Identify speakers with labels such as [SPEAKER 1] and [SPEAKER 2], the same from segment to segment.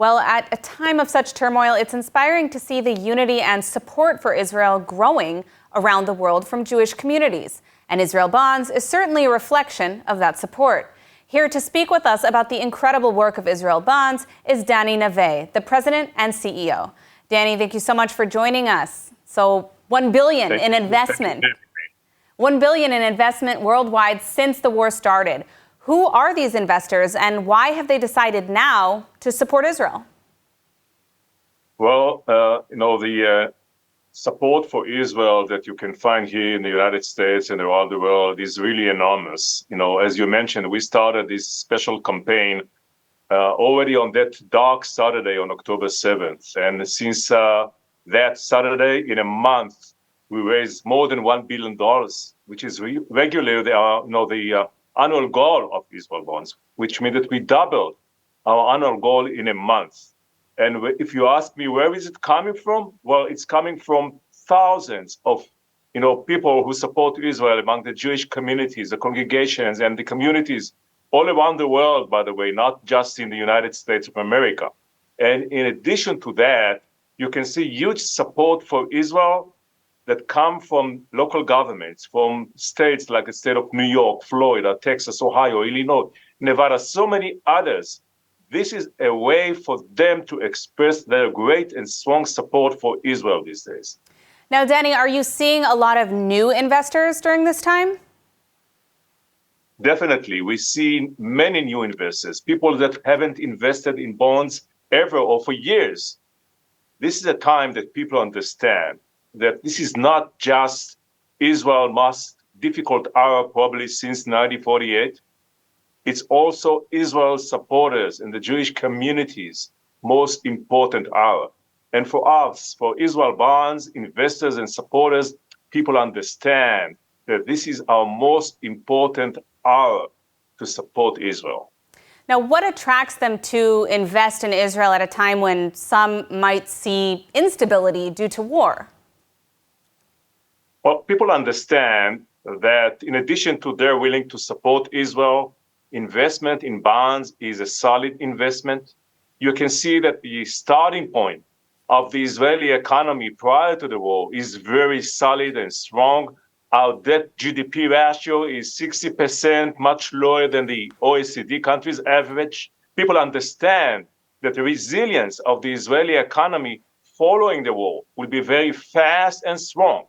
[SPEAKER 1] Well, at a time of such turmoil, it's inspiring to see the unity and support for Israel growing around the world from Jewish communities. And Israel Bonds is certainly a reflection of that support. Here to speak with us about the incredible work of Israel Bonds is Dani Naveh, the president and CEO. Dani, thank you so much for joining us. So $1 billion in investment. $1 billion in investment worldwide since the war started. Who are these investors and why have they decided now to support Israel?
[SPEAKER 2] Well, the support for Israel that you can find here in the United States and around the world is really enormous. As you mentioned, we started this special campaign already on that dark Saturday on October 7th. And since that Saturday, in a month, we raised more than $1 billion, which is regularly the annual goal of Israel Bonds, which means that we doubled our annual goal in a month. And if you ask me, where is it coming from? Well, it's coming from thousands of people who support Israel among the Jewish communities, the congregations, and the communities all around the world, by the way, not just in the United States of America. And in addition to that, you can see huge support for Israel that come from local governments, from states like the state of New York, Florida, Texas, Ohio, Illinois, Nevada, so many others. This is a way for them to express their great and strong support for Israel these days.
[SPEAKER 1] Now, Dani, are you seeing a lot of new investors during this time?
[SPEAKER 2] Definitely. We see many new investors, people that haven't invested in bonds ever or for years. This is a time that people understand that this is not just Israel's most difficult hour probably since 1948. It's also Israel's supporters and the Jewish community's most important hour. And for us, for Israel Bonds, investors and supporters, people understand that this is our most important hour to support Israel.
[SPEAKER 1] Now, what attracts them to invest in Israel at a time when some might see instability due to war?
[SPEAKER 2] Well, people understand that in addition to their willing to support Israel, investment in bonds is a solid investment. You can see that the starting point of the Israeli economy prior to the war is very solid and strong. Our debt GDP ratio is 60%, much lower than the OECD countries' average. People understand that the resilience of the Israeli economy following the war will be very fast and strong.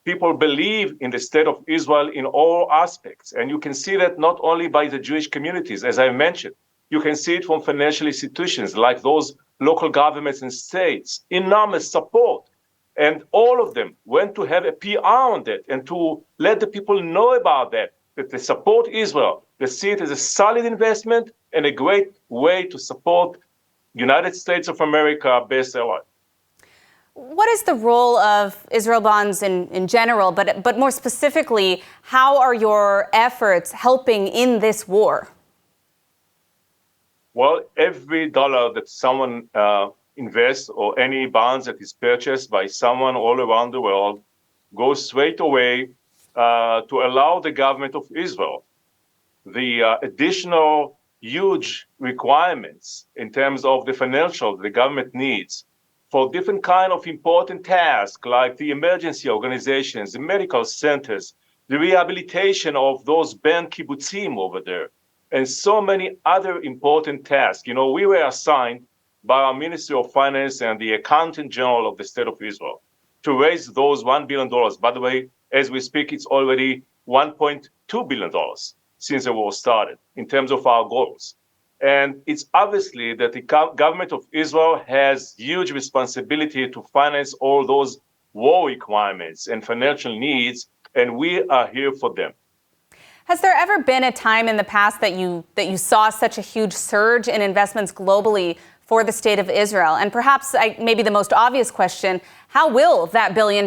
[SPEAKER 2] People believe in the state of Israel in all aspects. And you can see that not only by the Jewish communities, as I mentioned, you can see it from financial institutions like those local governments and states, enormous support. And all of them went to have a PR on that and to let the people know about that they support Israel. They see it as a solid investment and a great way to support United States of America best ally.
[SPEAKER 1] What is the role of Israel Bonds in general, but more specifically, how are your efforts helping in this war?
[SPEAKER 2] Well, every dollar that someone invests or any bonds that is purchased by someone all around the world goes straight away to allow the government of Israel the additional huge requirements in terms of the financial the government needs for different kind of important tasks like the emergency organizations, the medical centers, the rehabilitation of those banned kibbutzim over there, and so many other important tasks. We were assigned by our Ministry of Finance and the Accountant General of the State of Israel to raise those $1 billion. By the way, as we speak, it's already $1.2 billion since the war started in terms of our goals. And it's obviously that the government of Israel has huge responsibility to finance all those war requirements and financial needs, and we are here for them.
[SPEAKER 1] Has there ever been a time in the past that you saw such a huge surge in investments globally for the state of Israel? And perhaps maybe the most obvious question, how will that $1 billion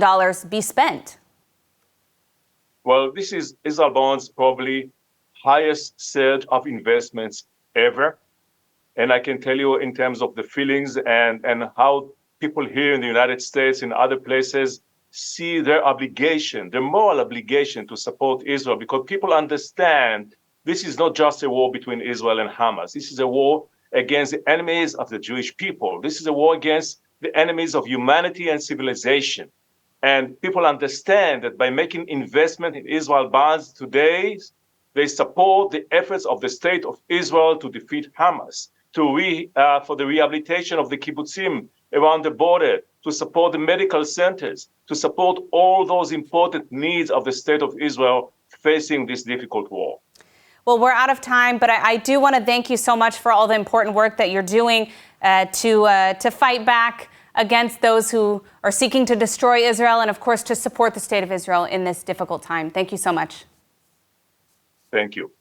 [SPEAKER 1] be spent?
[SPEAKER 2] Well, this is Israel Bonds' probably highest surge of investments ever. And I can tell you in terms of the feelings and how people here in the United States and other places see their obligation, their moral obligation to support Israel, because people understand this is not just a war between Israel and Hamas. This is a war against the enemies of the Jewish people. This is a war against the enemies of humanity and civilization. And people understand that by making investment in Israel bonds today, they support the efforts of the state of Israel to defeat Hamas, for the rehabilitation of the kibbutzim around the border, to support the medical centers, to support all those important needs of the state of Israel facing this difficult war.
[SPEAKER 1] Well, we're out of time, but I do want to thank you so much for all the important work that you're doing to fight back against those who are seeking to destroy Israel and, of course, to support the state of Israel in this difficult time. Thank you so much.
[SPEAKER 2] Thank you.